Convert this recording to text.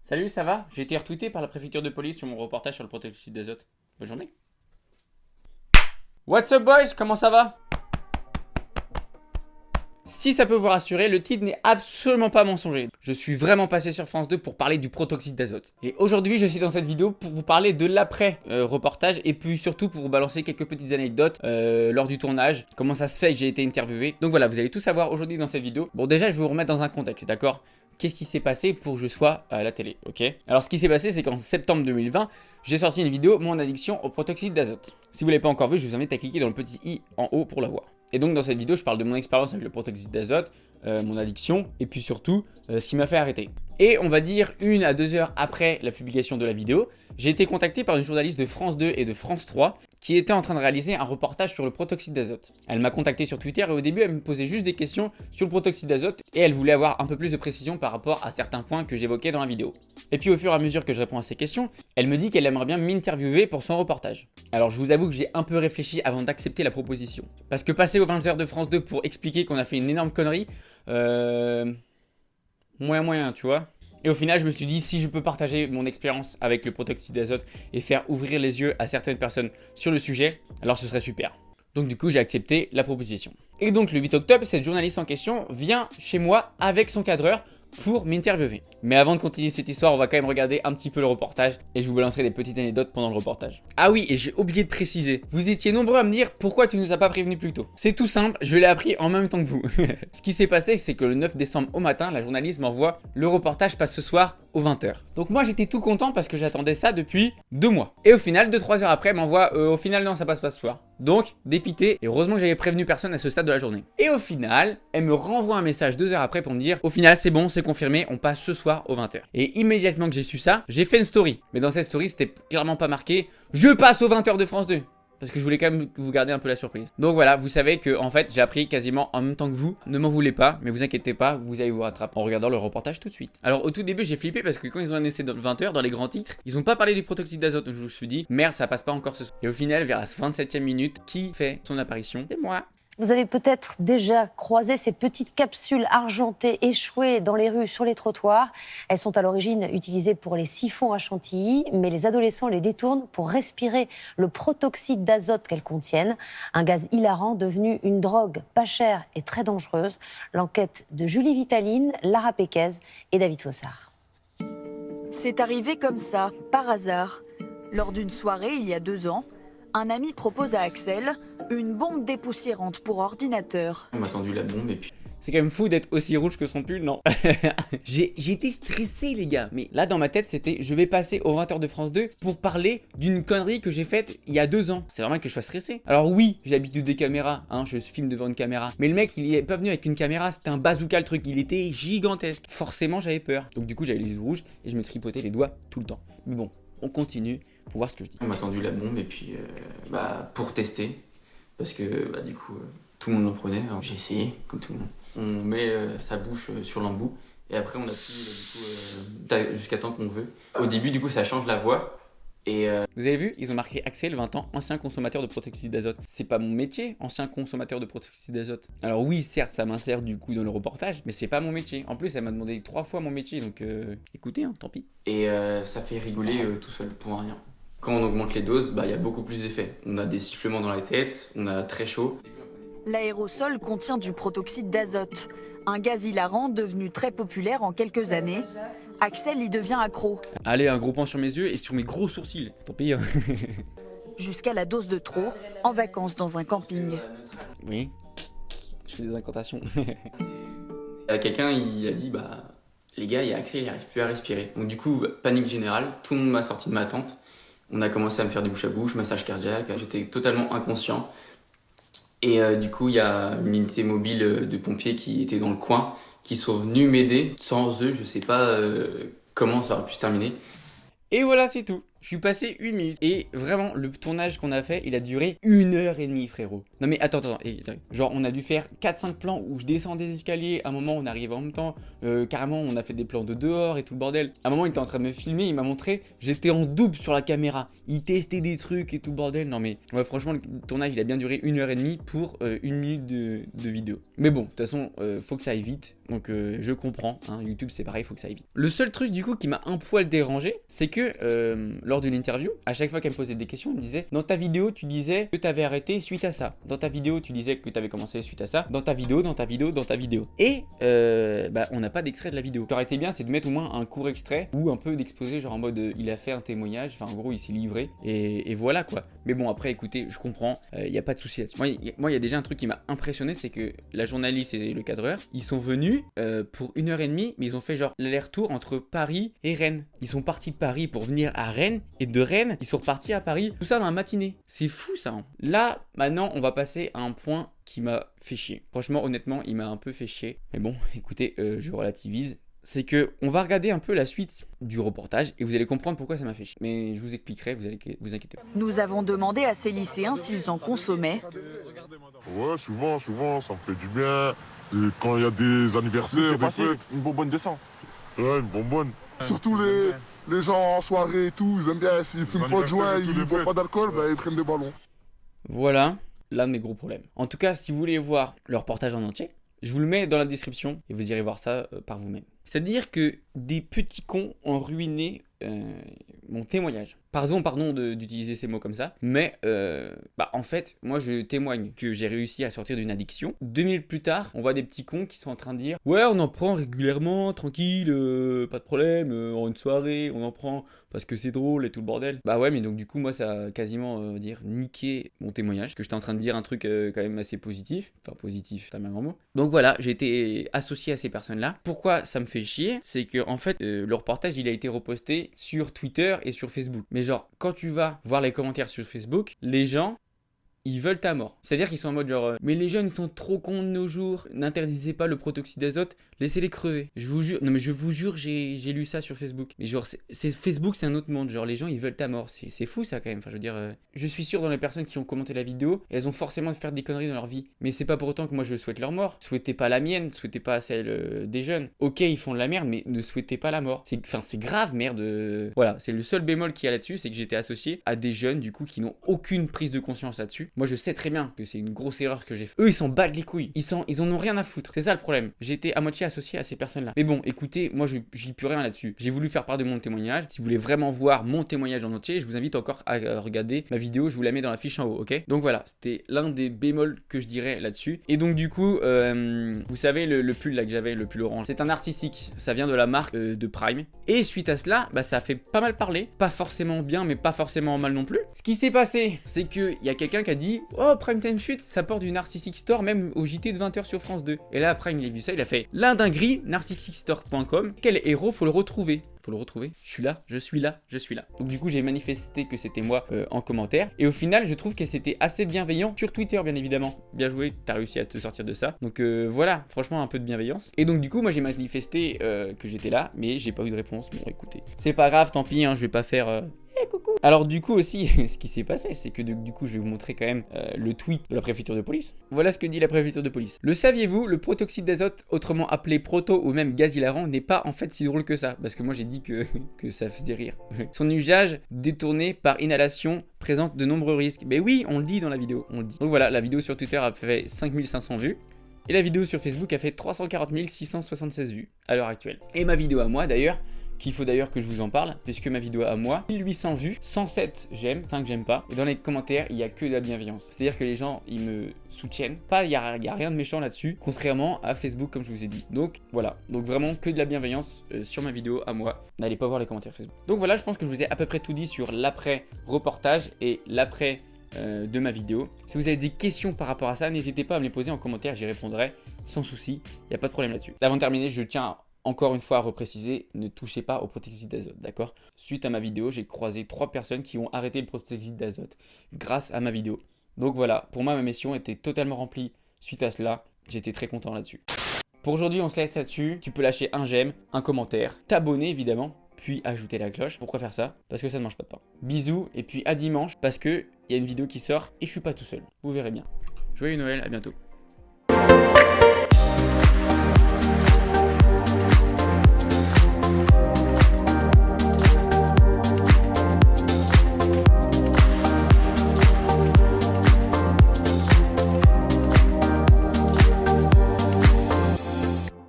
Salut, ça va? J'ai été retweeté par la préfecture de police sur mon reportage sur le protoxyde d'azote. Bonne journée. What's up boys? Comment ça va? Si ça peut vous rassurer, le titre n'est absolument pas mensonger. Je suis vraiment passé sur France 2 pour parler du protoxyde d'azote. Et aujourd'hui, je suis dans cette vidéo pour vous parler de l'après-reportage et puis surtout pour vous balancer quelques petites anecdotes lors du tournage. Comment ça se fait que j'ai été interviewé. Donc voilà, vous allez tout savoir aujourd'hui dans cette vidéo. Bon, déjà, je vais vous remettre dans un contexte, d'accord? Qu'est-ce qui s'est passé pour que je sois à la télé, ok? Alors, ce qui s'est passé, c'est qu'en septembre 2020, j'ai sorti une vidéo, mon addiction au protoxyde d'azote. Si vous ne l'avez pas encore vu, je vous invite à cliquer dans le petit i en haut pour la voir. Et donc, dans cette vidéo, je parle de mon expérience avec le protoxyde d'azote, mon addiction, et puis surtout, ce qui m'a fait arrêter. Et on va dire 1 à 2 heures après la publication de la vidéo, j'ai été contacté par une journaliste de France 2 et de France 3 qui était en train de réaliser un reportage sur le protoxyde d'azote. Elle m'a contacté sur Twitter et au début, elle me posait juste des questions sur le protoxyde d'azote et elle voulait avoir un peu plus de précision par rapport à certains points que j'évoquais dans la vidéo. Et puis au fur et à mesure que je réponds à ces questions, elle me dit qu'elle aimerait bien m'interviewer pour son reportage. Alors je vous avoue que j'ai un peu réfléchi avant d'accepter la proposition. Parce que passer aux 20h de France 2 pour expliquer qu'on a fait une énorme connerie, moyen, tu vois. Et au final, je me suis dit, si je peux partager mon expérience avec le protoxyde d'azote et faire ouvrir les yeux à certaines personnes sur le sujet, alors ce serait super. Donc du coup, j'ai accepté la proposition. Et donc le 8 octobre, cette journaliste en question vient chez moi avec son cadreur pour m'interviewer. Mais avant de continuer cette histoire, on va quand même regarder un petit peu le reportage et je vous balancerai des petites anecdotes pendant le reportage. Ah oui, et j'ai oublié de préciser, vous étiez nombreux à me dire pourquoi tu nous as pas prévenu plus tôt. C'est tout simple, je l'ai appris en même temps que vous. Ce qui s'est passé, c'est que le 9 décembre au matin, la journaliste m'envoie le reportage passe ce soir aux 20h. Donc moi j'étais tout content parce que j'attendais ça depuis 2 mois. Et au final, 2-3 heures après, elle m'envoie au final non, ça passe pas ce soir. Donc, dépité, et heureusement que j'avais prévenu personne à ce stade de la journée. Et au final, elle me renvoie un message 2 heures après pour me dire au final c'est bon, c'est confirmé, on passe ce soir aux 20h. Et immédiatement que j'ai su ça, j'ai fait une story. Mais dans cette story, c'était clairement pas marqué je passe aux 20h de France 2. Parce que je voulais quand même que vous gardiez un peu la surprise. Donc voilà, vous savez que en fait j'ai appris quasiment en même temps que vous. Ne m'en voulez pas, mais vous inquiétez pas, vous allez vous rattraper en regardant le reportage tout de suite. Alors au tout début j'ai flippé parce que quand ils ont annoncé dans le 20h, dans les grands titres, ils ont pas parlé du protoxyde d'azote. Donc je me suis dit merde, ça passe pas encore ce soir. Et au final, vers la 27e minute, qui fait son apparition? C'est moi. Vous avez peut-être déjà croisé ces petites capsules argentées échouées dans les rues, sur les trottoirs. Elles sont à l'origine utilisées pour les siphons à chantilly, mais les adolescents les détournent pour respirer le protoxyde d'azote qu'elles contiennent. Un gaz hilarant devenu une drogue pas chère et très dangereuse. L'enquête de Julie Vitaline, Lara Péquez et David Fossard. C'est arrivé comme ça, par hasard. Lors d'une soirée, il y a 2 ans, un ami propose à Axel une bombe dépoussiérante pour ordinateur. On m'a tendu la bombe et puis... C'est quand même fou d'être aussi rouge que son pull, non? J'ai été stressé les gars. Mais là dans ma tête c'était je vais passer aux 20h de France 2 pour parler d'une connerie que j'ai faite il y a 2 ans. C'est normal que je sois stressé. Alors oui, j'ai l'habitude des caméras, hein, je filme devant une caméra. Mais le mec il est pas venu avec une caméra, c'était un bazooka le truc, il était gigantesque. Forcément j'avais peur. Donc du coup j'avais les yeux rouges et je me tripotais les doigts tout le temps. Mais bon, on continue pour voir ce que je dis. On m'a tendu la bombe et puis pour tester. Parce que du coup tout le monde en prenait, alors j'ai essayé comme tout le monde. On met sa bouche sur l'embout et après on appuie jusqu'à temps qu'on veut. Au début du coup ça change la voix et vous avez vu, ils ont marqué Axel 20 ans, ancien consommateur de protoxyde d'azote. C'est pas mon métier, ancien consommateur de protoxyde d'azote. Alors oui certes ça m'insère du coup dans le reportage, mais c'est pas mon métier. En plus elle m'a demandé 3 fois mon métier donc écoutez hein, tant pis. Et ça fait rigoler tout seul pour rien. Quand on augmente les doses, il y a beaucoup plus d'effets. On a des sifflements dans la tête, on a très chaud. L'aérosol contient du protoxyde d'azote, un gaz hilarant devenu très populaire en quelques années. Axel y devient accro. Allez, un gros point sur mes yeux et sur mes gros sourcils. Tant pis. Hein. Jusqu'à la dose de trop, en vacances dans un camping. Oui, je fais des incantations. Quelqu'un il a dit les gars, il y a Axel, il n'arrive plus à respirer. Donc du coup, panique générale, tout le monde m'a sorti de ma tente. On a commencé à me faire du bouche à bouche, massage cardiaque, j'étais totalement inconscient. Et du coup, il y a une unité mobile de pompiers qui était dans le coin, qui sont venus m'aider. Sans eux, je sais pas comment ça aurait pu se terminer. Et voilà, c'est tout. Je suis passé 1 minute. Et vraiment, le tournage qu'on a fait, il a duré 1h30, frérot. Non mais attends. Genre, on a dû faire 4-5 plans où je descends des escaliers. À un moment, on arrive en même temps. Carrément, on a fait des plans de dehors et tout le bordel. À un moment, il était en train de me filmer. Il m'a montré. J'étais en double sur la caméra. Il testait des trucs et tout le bordel. Non mais, ouais, franchement, le tournage, il a bien duré 1h30 pour 1 minute de vidéo. Mais bon, de toute façon, faut que ça aille vite. Donc, je comprends. Hein, YouTube, c'est pareil, faut que ça aille vite. Le seul truc, du coup, qui m'a un poil dérangé, c'est que lors d'une interview, à chaque fois qu'elle me posait des questions, elle me disait dans ta vidéo, tu disais que tu avais arrêté suite à ça. Dans ta vidéo, tu disais que tu avais commencé suite à ça. Dans ta vidéo. Et on n'a pas d'extrait de la vidéo. Ce qui aurait été bien, c'est de mettre au moins un court extrait ou un peu d'exposé, genre en mode il a fait un témoignage. Enfin, en gros, il s'est livré. Et voilà quoi. Mais bon, après, écoutez, je comprends. Il n'y a pas de souci là-dessus. Moi, il y a déjà un truc qui m'a impressionné, c'est que la journaliste et le cadreur, ils sont venus pour 1h30, mais ils ont fait genre l'aller-retour entre Paris et Rennes. Ils sont partis de Paris pour venir à Rennes, et de Rennes, ils sont repartis à Paris. Tout ça dans la matinée. C'est fou ça. Hein. Là, maintenant, on va passer à un point qui m'a fait chier. Franchement, honnêtement, il m'a un peu fait chier. Mais bon, écoutez, je relativise. C'est que on va regarder un peu la suite du reportage et vous allez comprendre pourquoi ça m'a fait chier. Mais je vous expliquerai, vous inquiétez pas. Nous avons demandé à ces lycéens s'ils en consommaient. Ouais, souvent, ça me fait du bien. Et quand il y a des anniversaires, des fêtes. Une bonbonne de sang. Ouais, une bonbonne. Surtout les gens en soirée et tout, ils aiment bien, s'ils fument pas de joint, ils boivent pas d'alcool, ils prennent des ballons. Voilà l'un de mes gros problèmes. En tout cas, si vous voulez voir le reportage en entier, je vous le mets dans la description et vous irez voir ça par vous-même. C'est-à-dire que des petits cons ont ruiné mon témoignage. Pardon d'utiliser ces mots comme ça, mais en fait, moi je témoigne que j'ai réussi à sortir d'une addiction. 2 minutes plus tard, on voit des petits cons qui sont en train de dire « Ouais, on en prend régulièrement, tranquille, pas de problème, en une soirée, on en prend parce que c'est drôle et tout le bordel. » Bah ouais, mais donc du coup, moi ça a quasiment niqué mon témoignage, que j'étais en train de dire un truc quand même assez positif. Enfin, positif, c'est un grand mot. Donc voilà, j'ai été associé à ces personnes-là. Pourquoi ça me fait chier? C'est que en fait, le reportage, il a été reposté sur Twitter et sur Facebook. Mais genre, quand tu vas voir les commentaires sur Facebook, les gens, ils veulent ta mort. C'est-à-dire qu'ils sont en mode genre mais les jeunes ils sont trop cons de nos jours, n'interdisez pas le protoxyde d'azote, laissez-les crever. Je vous jure, non mais je vous jure, j'ai lu ça sur Facebook. Mais genre Facebook c'est un autre monde, genre les gens ils veulent ta mort, c'est fou ça quand même. Enfin je veux dire, je suis sûr dans les personnes qui ont commenté la vidéo, elles ont forcément de faire des conneries dans leur vie. Mais c'est pas pour autant que moi je souhaite leur mort. Souhaitez pas la mienne, souhaitez pas celle des jeunes. Ok ils font de la merde mais ne souhaitez pas la mort. C'est grave merde. Voilà, c'est le seul bémol qu'il y a là-dessus, c'est que j'étais associé à des jeunes du coup qui n'ont aucune prise de conscience là-dessus. Moi je sais très bien que c'est une grosse erreur que j'ai fait. Eux ils s'en battent les couilles, ils en ont rien à foutre. C'est ça le problème. J'ai été à moitié associé à ces personnes-là. Mais bon, écoutez, moi j'y peux rien là-dessus. J'ai voulu faire part de mon témoignage. Si vous voulez vraiment voir mon témoignage en entier, je vous invite encore à regarder ma vidéo, je vous la mets dans la fiche en haut, ok? Donc voilà, c'était l'un des bémols que je dirais là-dessus. Et donc du coup, vous savez le pull là que j'avais, le pull orange, c'est un narcissique. Ça vient de la marque de Prime. Et suite à cela, ça a fait pas mal parler. Pas forcément bien, mais pas forcément mal non plus. Ce qui s'est passé, c'est qu'il y a quelqu'un qui a dit oh, Prime Time Shoot, ça porte du Narcissic Store, même au JT de 20h sur France 2. Et là, Prime, il a vu ça, il a fait l'indinguerie, narcissicstore.com. Quel héros, faut le retrouver. Faut le retrouver. Je suis là. Donc du coup, j'ai manifesté que c'était moi en commentaire. Et au final, je trouve que c'était assez bienveillant sur Twitter, bien évidemment. Bien joué, t'as réussi à te sortir de ça. Donc voilà, franchement, un peu de bienveillance. Et donc du coup, moi, j'ai manifesté que j'étais là, mais j'ai pas eu de réponse. Bon, écoutez, c'est pas grave, tant pis, hein, je vais pas faire... coucou. Alors du coup aussi, ce qui s'est passé, c'est que du coup, je vais vous montrer quand même le tweet de la préfecture de police. Voilà ce que dit la préfecture de police. Le saviez-vous, le protoxyde d'azote, autrement appelé proto ou même gaz hilarant, n'est pas en fait si drôle que ça. Parce que moi j'ai dit que ça faisait rire. Son usage détourné par inhalation présente de nombreux risques. Mais oui, on le dit dans la vidéo, on le dit. Donc voilà, la vidéo sur Twitter a fait 5500 vues. Et la vidéo sur Facebook a fait 340 676 vues à l'heure actuelle. Et ma vidéo à moi d'ailleurs, qu'il faut d'ailleurs que je vous en parle, puisque ma vidéo à moi, 1800 vues, 107 j'aime, 5 j'aime pas, et dans les commentaires, il n'y a que de la bienveillance. C'est-à-dire que les gens, ils me soutiennent, il n'y a rien de méchant là-dessus, contrairement à Facebook, comme je vous ai dit. Donc voilà, donc vraiment que de la bienveillance sur ma vidéo à moi. N'allez pas voir les commentaires Facebook. Donc voilà, je pense que je vous ai à peu près tout dit sur l'après-reportage et l'après de ma vidéo. Si vous avez des questions par rapport à ça, n'hésitez pas à me les poser en commentaire, j'y répondrai sans souci, il n'y a pas de problème là-dessus. Avant de terminer, je tiens encore une fois à repréciser, ne touchez pas au protoxyde d'azote, d'accord? Suite à ma vidéo, j'ai croisé 3 personnes qui ont arrêté le protoxyde d'azote grâce à ma vidéo. Donc voilà, pour moi, ma mission était totalement remplie suite à cela. J'étais très content là-dessus. Pour aujourd'hui, on se laisse là-dessus. Tu peux lâcher un j'aime, un commentaire, t'abonner évidemment, puis ajouter la cloche. Pourquoi faire ça? Parce que ça ne mange pas de pain. Bisous, et puis à dimanche, parce qu'il y a une vidéo qui sort et je suis pas tout seul. Vous verrez bien. Joyeux Noël, à bientôt.